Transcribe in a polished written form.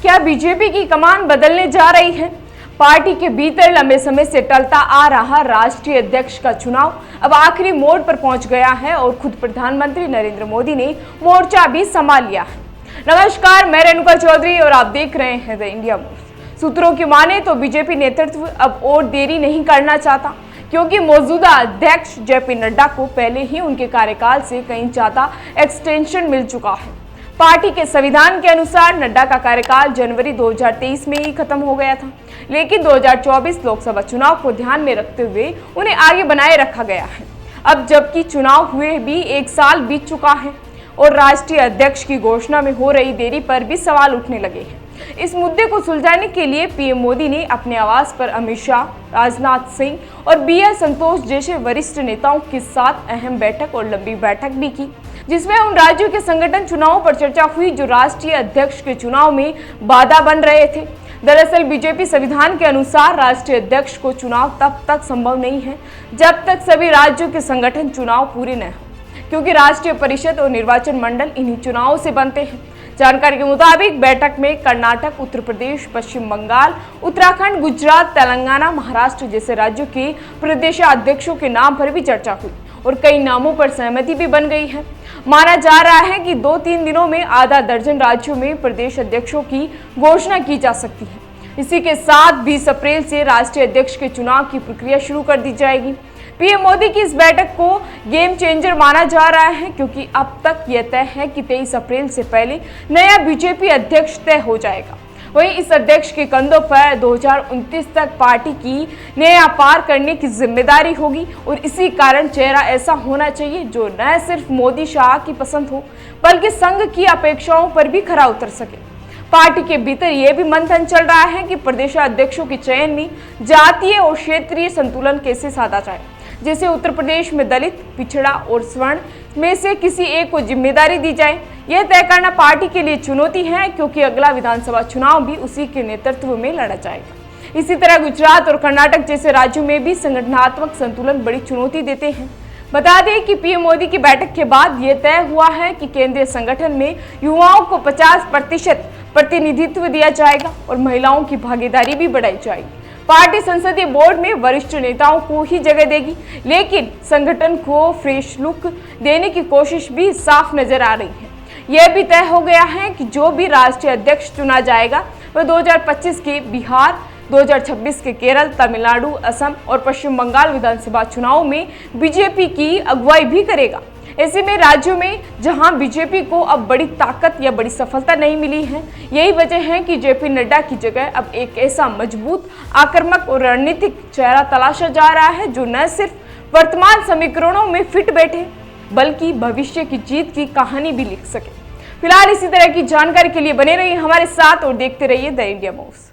क्या बीजेपी की कमान बदलने जा रही है? पार्टी के भीतर लंबे समय से टलता आ रहा राष्ट्रीय अध्यक्ष का चुनाव अब आखिरी मोड़ पर पहुंच गया है और खुद प्रधानमंत्री नरेंद्र मोदी ने मोर्चा भी संभाल लिया है। नमस्कार, मैं रेणुका चौधरी और आप देख रहे हैं द इंडिया मूव्स। सूत्रों की माने तो बीजेपी नेतृत्व अब और देरी नहीं करना चाहता, क्योंकि मौजूदा अध्यक्ष जेपी नड्डा को पहले ही उनके कार्यकाल से कहीं ज्यादा एक्सटेंशन मिल चुका है। पार्टी के संविधान के अनुसार नड्डा का कार्यकाल जनवरी 2023 में ही खत्म हो गया था, लेकिन 2024 लोकसभा चुनाव को ध्यान में रखते हुए उन्हें आगे बनाए रखा गया है। अब जबकि चुनाव हुए भी 1 साल बीत चुका है और राष्ट्रीय अध्यक्ष की घोषणा में हो रही देरी पर भी सवाल उठने लगे हैं। इस मुद्दे को सुलझाने के लिए पीएम मोदी ने अपने आवास पर अमित शाह, राजनाथ सिंह और BL संतोष जैसे वरिष्ठ नेताओं के साथ अहम बैठक और लंबी बैठक भी की, जिसमें उन राज्यों के संगठन चुनावों पर चर्चा हुई जो राष्ट्रीय अध्यक्ष के चुनाव में बाधा बन रहे थे। दरअसल बीजेपी संविधान के अनुसार राष्ट्रीय अध्यक्ष को चुनाव तब तक संभव नहीं है जब तक सभी राज्यों के संगठन चुनाव पूरे न हो, क्योंकि राष्ट्रीय परिषद और निर्वाचन मंडल इन्हीं चुनावों से बनते हैं। जानकारी के मुताबिक बैठक में कर्नाटक, उत्तर प्रदेश, पश्चिम बंगाल, उत्तराखंड, गुजरात, तेलंगाना, महाराष्ट्र जैसे राज्यों के प्रदेशाध्यक्षों के नाम पर भी चर्चा हुई और कई नामों पर सहमति भी बन गई है। माना जा रहा है कि 2-3 दिनों में आधा दर्जन राज्यों में प्रदेश अध्यक्षों की घोषणा की जा सकती है। इसी के साथ 20 अप्रैल से राष्ट्रीय अध्यक्ष के चुनाव की प्रक्रिया शुरू कर दी जाएगी। पीएम मोदी की इस बैठक को गेम चेंजर माना जा रहा है, क्योंकि अब तक यह तय है कि 23 अप्रैल से पहले नया बीजेपी अध्यक्ष तय हो जाएगा। वहीं इस अध्यक्ष के कंधों पर 2029 तक पार्टी की नया पार करने की जिम्मेदारी होगी और इसी कारण चेहरा ऐसा होना चाहिए जो न सिर्फ मोदी शाह की पसंद हो, बल्कि संघ की अपेक्षाओं पर भी खरा उतर सके। पार्टी के भीतर यह भी मंथन चल रहा है कि प्रदेशाध्यक्षों के चयन में जातीय और क्षेत्रीय संतुलन कैसे साधा जाए। जैसे उत्तर प्रदेश में दलित, पिछड़ा और स्वर्ण में से किसी एक को जिम्मेदारी दी जाए। यह तय करना पार्टी के लिए चुनौती है, क्योंकि अगला विधानसभा चुनाव भी उसी के नेतृत्व में लड़ा जाएगा। इसी तरह गुजरात और कर्नाटक जैसे राज्यों में भी संगठनात्मक संतुलन बड़ी चुनौती देते हैं। बता दें कि पीएम मोदी की बैठक के बाद यह तय हुआ है कि केंद्रीय संगठन में युवाओं को 50% प्रतिनिधित्व दिया जाएगा और महिलाओं की भागीदारी भी बढ़ाई जाएगी। पार्टी संसदीय बोर्ड में वरिष्ठ नेताओं को ही जगह देगी, लेकिन संगठन को फ्रेश लुक देने की कोशिश भी साफ नजर आ रही है। यह भी तय हो गया है कि जो भी राष्ट्रीय अध्यक्ष चुना जाएगा वह 2025 के बिहार, 2026 के केरल, तमिलनाडु, असम और पश्चिम बंगाल विधानसभा चुनाव में बीजेपी की अगुवाई भी करेगा। ऐसे में राज्यों में जहां बीजेपी को अब बड़ी ताकत या बड़ी सफलता नहीं मिली है, यही वजह है कि जेपी नड्डा की जगह अब एक ऐसा मजबूत, आक्रामक और रणनीतिक चेहरा तलाशा जा रहा है जो न सिर्फ वर्तमान समीकरणों में फिट बैठे, बल्कि भविष्य की जीत की कहानी भी लिख सके। फिलहाल इसी तरह की जानकारी के लिए बने रहिए हमारे साथ और देखते रहिए द इंडिया मूव्स।